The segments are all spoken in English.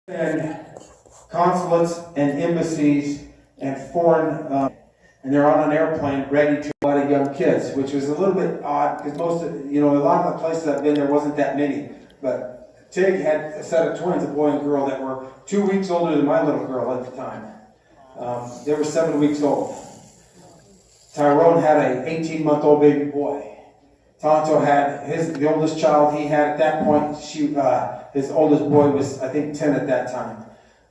And consulates and embassies and foreign, and they're on an airplane ready to a lot of young kids, which was a little bit odd because most of, a lot of the places I've been, there wasn't that many. But Tig had a set of twins, a boy and girl, that were 2 weeks older than my little girl at the time. They were 7 weeks old. Tyrone had an 18-month-old baby boy. Tonto had the oldest child he had at that point. His oldest boy was, I think, 10 at that time.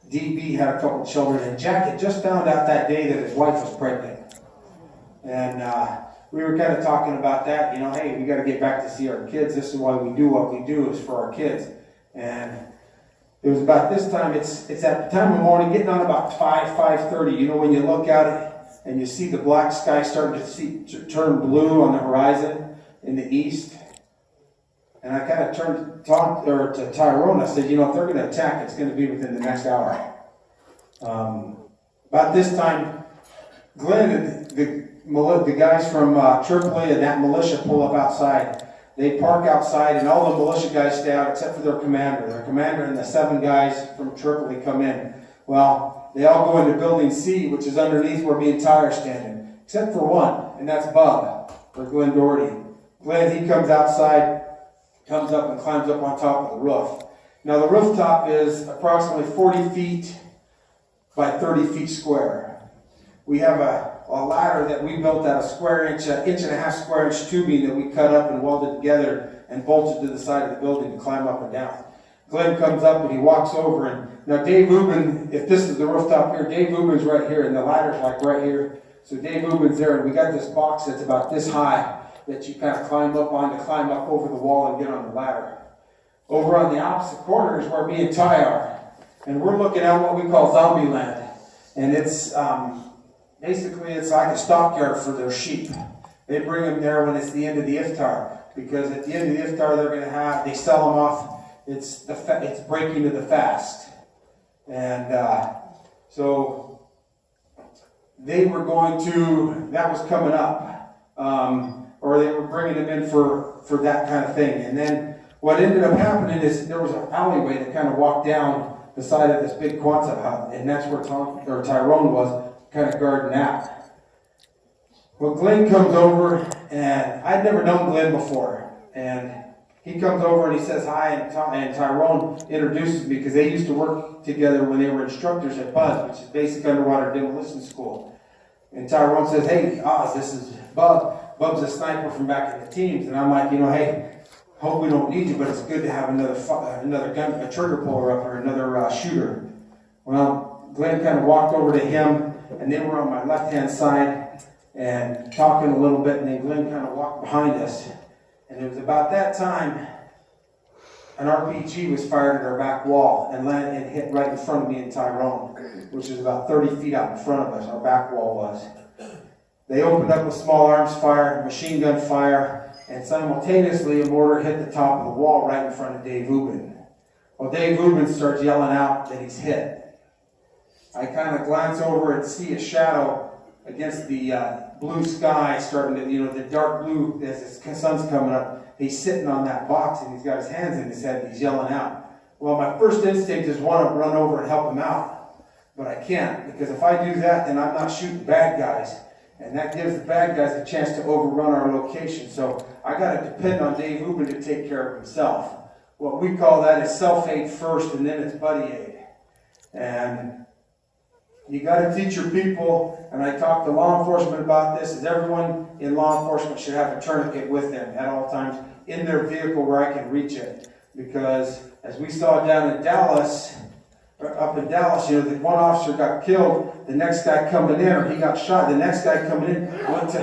DB had a couple children, and Jack had just found out that day that his wife was pregnant. And we were kind of talking about that, hey, we got to get back to see our kids. This is why we do what we do, is for our kids. And it was about this time, it's at the time of morning, getting on about 5:30. When you look at it and you see the black sky starting to turn blue on the horizon in the east. And I kind of turned to Tyrone. I said, if they're going to attack, it's going to be within the next hour. About this time, Glenn and the guys from Tripoli and that militia pull up outside. They park outside, and all the militia guys stay out except for their commander. Their commander and the 7 guys from Tripoli come in. Well, they all go into Building C, which is underneath where me and Ty are standing, except for one, and that's Bub, or Glenn Doherty. Glenn, he comes outside, comes up and climbs up on top of the roof. Now the rooftop is approximately 40 feet by 30 feet square. We have a ladder that we built out of inch and a half square inch tubing that we cut up and welded together and bolted to the side of the building to climb up and down. Glenn comes up and he walks over, and now Dave Ubin, if this is the rooftop here, Dave Ubin's right here and the ladder's like right here. So Dave Ubin's there, and we got this box that's about this high that you kind of climb up on to climb up over the wall and get on the ladder. Over on the opposite corner is where me and Ty are. And we're looking at what we call zombie land. And it's basically it's like a stockyard for their sheep. They bring them there when it's the end of the iftar. Because at the end of the iftar they sell them off. It's breaking of the fast. And so they were that was coming up. Or they were bringing them in for that kind of thing. And then what ended up happening is there was an alleyway that kind of walked down the side of this big Quonset hut, and that's where Tyrone was, kind of guarding that. Well, Glenn comes over, and I'd never known Glenn before, and he comes over and he says hi, and Tyrone introduces me because they used to work together when they were instructors at BUZZ, which is Basic Underwater Demolition School. And Tyrone says, hey, this is Bub. Bub's a sniper from back in the teams. And I'm like, hey, hope we don't need you, but it's good to have another gun, a trigger puller up or another shooter. Well, Glenn kind of walked over to him, and they were on my left-hand side and talking a little bit, and then Glenn kind of walked behind us. And it was about that time an RPG was fired at our back wall and landed and hit right in front of me and Tyrone, which is about 30 feet out in front of us, our back wall was. They opened up with small arms fire, machine gun fire, and simultaneously a mortar hit the top of the wall right in front of Dave Ubin. Well, Dave Ubin starts yelling out that he's hit. I kind of glance over and see a shadow against the blue sky starting to, the dark blue as the sun's coming up. He's sitting on that box and he's got his hands in his head and he's yelling out. Well, my first instinct is want to run over and help him out, but I can't, because if I do that, then I'm not shooting bad guys. And that gives the bad guys a chance to overrun our location. So I got to depend on Dave Ubin to take care of himself. What we call that is self-aid first, and then it's buddy aid. And you got to teach your people, and I talk to law enforcement about this, is everyone in law enforcement should have a tourniquet with them at all times in their vehicle where I can reach it. Because as we saw down in Dallas, up in Dallas, the one officer got killed, the next guy coming in, or he got shot, the next guy coming in went to